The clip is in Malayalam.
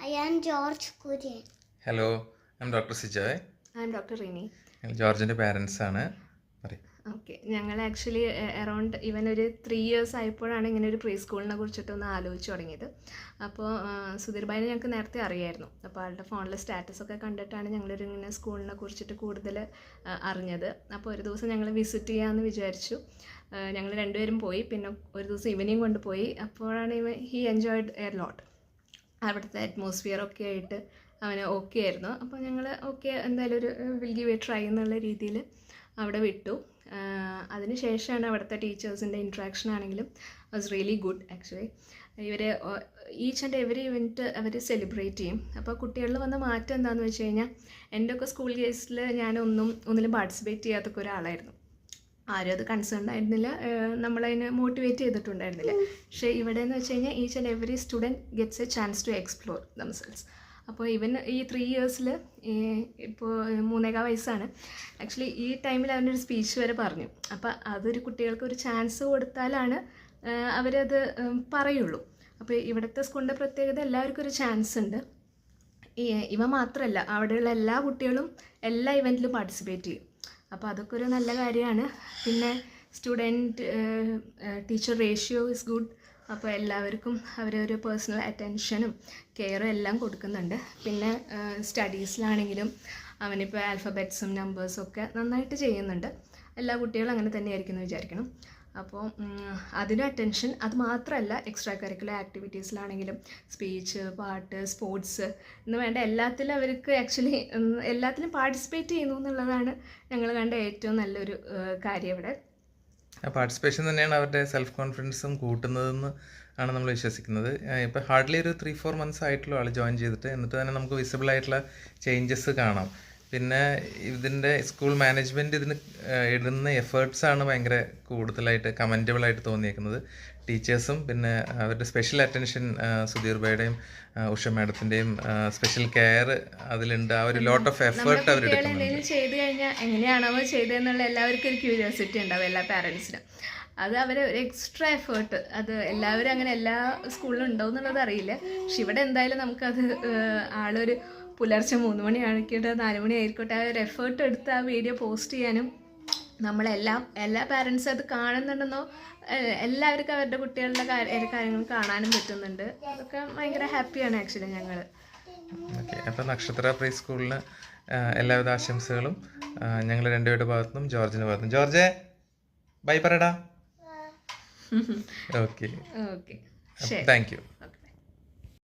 I am George Kurian. Hello, I am doctor Sijoy. I am doctor Rini. ജോർജിൻ്റെ പാരൻസ് ആണ്. പറയും. ഓക്കെ, ഞങ്ങൾ ആക്ച്വലി അറൗണ്ട് ഇവൻ ഒരു 3 years ആയപ്പോഴാണ് ഇങ്ങനെ ഒരു പ്രീ സ്കൂളിനെ കുറിച്ചിട്ടൊന്ന് ആലോചിച്ച് തുടങ്ങിയത്. അപ്പോൾ സുധീർ ഭായിനെ ഞങ്ങൾക്ക് നേരത്തെ അറിയായിരുന്നു. അപ്പോൾ ആളുടെ ഫോണിലെ സ്റ്റാറ്റസൊക്കെ കണ്ടിട്ടാണ് ഞങ്ങളൊരു ഇങ്ങനെ സ്കൂളിനെ കുറിച്ചിട്ട് കൂടുതൽ അറിഞ്ഞത്. അപ്പോൾ ഒരു ദിവസം ഞങ്ങൾ വിസിറ്റ് ചെയ്യാമെന്ന് വിചാരിച്ചു. ഞങ്ങൾ രണ്ടുപേരും പോയി. പിന്നെ ഒരു ദിവസം ഇവനെയും കൊണ്ടുപോയി. അപ്പോഴാണ് ഹി എൻജോയ്ഡ് എ ലോട്ട്. അവിടുത്തെ അറ്റ്മോസ്ഫിയറൊക്കെ ആയിട്ട് അവന് ഓക്കെ ആയിരുന്നു. അപ്പോൾ ഞങ്ങൾ ഓക്കെ, എന്തായാലും ഒരു വിൽ ഗിവ് എ ട്രൈ എന്നുള്ള രീതിയിൽ അവിടെ വിട്ടു. അതിന് ശേഷമാണ് അവിടുത്തെ ടീച്ചേഴ്സിൻ്റെ ഇൻട്രാക്ഷൻ ആണെങ്കിലും വാസ് റിയലി ഗുഡ്. ആക്ച്വലി ഇവർ ഈച്ച് ആൻഡ് എവറി ഇവൻറ്റ് അവർ സെലിബ്രേറ്റ് ചെയ്യും. അപ്പോൾ കുട്ടികളിൽ വന്ന മാറ്റം എന്താണെന്ന് വെച്ച് കഴിഞ്ഞാൽ, എൻ്റെ ഒക്കെ സ്കൂൾ കേസിൽ ഒന്നിലും പാർട്ടിസിപ്പേറ്റ് ചെയ്യാത്തൊക്കെ ഒരാളായിരുന്നു. ആരും അത് കൺസേൺ ആയിരുന്നില്ല, നമ്മളതിനെ മോട്ടിവേറ്റ് ചെയ്തിട്ടുണ്ടായിരുന്നില്ല. പക്ഷേ ഇവിടെ എന്ന് വെച്ച് കഴിഞ്ഞാൽ each and every student gets a chance to explore themselves. അപ്പോൾ ഇവൻ ഈ 3 years ഇപ്പോൾ 3.25 വയസ്സാണ്. ആക്ച്വലി ഈ ടൈമിൽ അവനൊരു സ്പീച്ച് വരെ പറഞ്ഞു. അപ്പോൾ അതൊരു കുട്ടികൾക്ക് ഒരു ചാൻസ് കൊടുത്താലാണ് അവരത് പറയുള്ളൂ. അപ്പോൾ ഇവിടുത്തെ സ്കൂളിൻ്റെ പ്രത്യേകത എല്ലാവർക്കും ഒരു ചാൻസ് ഉണ്ട്. ഇവ മാത്രമല്ല, അവിടെയുള്ള എല്ലാ കുട്ടികളും എല്ലാ ഇവൻറ്റിലും പാർട്ടിസിപ്പേറ്റ് ചെയ്യും. അപ്പോൾ അതൊക്കെ ഒരു നല്ല കാര്യമാണ്. പിന്നെ student teacher ratio is good. അപ്പോൾ എല്ലാവർക്കും അവരൊരു പേഴ്സണൽ അറ്റൻഷനും കെയറും എല്ലാം കൊടുക്കുന്നുണ്ട്. പിന്നെ സ്റ്റഡീസിലാണെങ്കിലും അവനിപ്പോൾ ആൽഫബറ്റ്സും നമ്പേഴ്സും ഒക്കെ നന്നായിട്ട് ചെയ്യുന്നുണ്ട്. എല്ലാ കുട്ടികളും അങ്ങനെ തന്നെയായിരിക്കും എന്ന് വിചാരിക്കണം. അപ്പോൾ അതിനും അറ്റൻഷൻ. അത് മാത്രമല്ല, എക്സ്ട്രാ കരിക്കുലർ ആക്ടിവിറ്റീസിലാണെങ്കിലും സ്പീച്ച്, പാട്ട്, സ്പോർട്സ് എന്ന് വേണ്ട എല്ലാത്തിലും അവർക്ക് ആക്ച്വലി എല്ലാത്തിലും പാർട്ടിസിപ്പേറ്റ് ചെയ്യുന്നു എന്നുള്ളതാണ് ഞങ്ങൾ കണ്ട ഏറ്റവും നല്ലൊരു കാര്യം ഇവിടെ. പാർട്ടിസിപ്പേഷൻ തന്നെയാണ് അവരുടെ സെൽഫ് കോൺഫിഡൻസും കൂട്ടുന്നതെന്ന് ആണ് നമ്മൾ വിശ്വസിക്കുന്നത്. ഇപ്പോൾ ഹാർഡ്ലി ഒരു 3-4 months ആയിട്ടുള്ള ആൾ ജോയിൻ ചെയ്തിട്ട്, എന്നിട്ട് തന്നെ നമുക്ക് വിസിബിൾ ആയിട്ടുള്ള ചേഞ്ചസ് കാണാം. പിന്നെ ഇതിൻ്റെ സ്കൂൾ മാനേജ്മെൻറ്റ് ഇതിന് ഇടുന്ന എഫേർട്സാണ് ഭയങ്കര കൂടുതലായിട്ട് കമൻറ്റബിളായിട്ട് തോന്നിയേക്കുന്നത്. ടീച്ചേഴ്സും പിന്നെ അവരുടെ സ്പെഷ്യൽ അറ്റൻഷൻ, സുധീർ ഭായിയുടെയും ഉഷ മാഡത്തിൻ്റെയും സ്പെഷ്യൽ കെയർ അതിലുണ്ട്. ആ ഒരു ലോട്ട് ഓഫ് എഫേർട്ട് അവരെടുക്കുന്നുണ്ട്. എന്തെങ്കിലും ചെയ്ത് കഴിഞ്ഞാൽ എങ്ങനെയാണോ ചെയ്തതെന്നുള്ള എല്ലാവർക്കും ഒരു ക്യൂരിയോസിറ്റി ഉണ്ടാവും, എല്ലാ പാരൻസിനും. അത് അവർ ഒരു എക്സ്ട്രാ എഫേർട്ട്, അത് എല്ലാവരും അങ്ങനെ എല്ലാ സ്കൂളിലും ഉണ്ടാവും എന്നുള്ളത് അറിയില്ല. പക്ഷെ ഇവിടെ എന്തായാലും നമുക്കത് ആളൊരു പുലർച്ചെ 3 മണി ആയിക്കോട്ടെ 4 മണി ആയിക്കോട്ടെ ആ ഒരു എഫേർട്ട് എടുത്ത് ആ വീഡിയോ പോസ്റ്റ് ചെയ്യാനും എല്ലാ പാരൻസും അത് കാണുന്നുണ്ടെന്നോ എല്ലാവർക്കും അവരുടെ കുട്ടികളുടെ കാര്യങ്ങൾ കാണാനും പറ്റുന്നുണ്ട്. അതൊക്കെ ഭയങ്കര ഹാപ്പിയാണ് ആക്ച്വലി ഞങ്ങൾ. ഓക്കെ, അപ്പോൾ നക്ഷത്ര പ്രീ സ്കൂളിന് എല്ലാവിധ ആശംസകളും ഞങ്ങൾ രണ്ടുപേരുടെ ഭാഗത്തുനിന്നും ജോർജിൻ്റെ ഭാഗത്തുനിന്നും. ജോർജെ ബൈ പറയടാ. Okay, okay, thank you.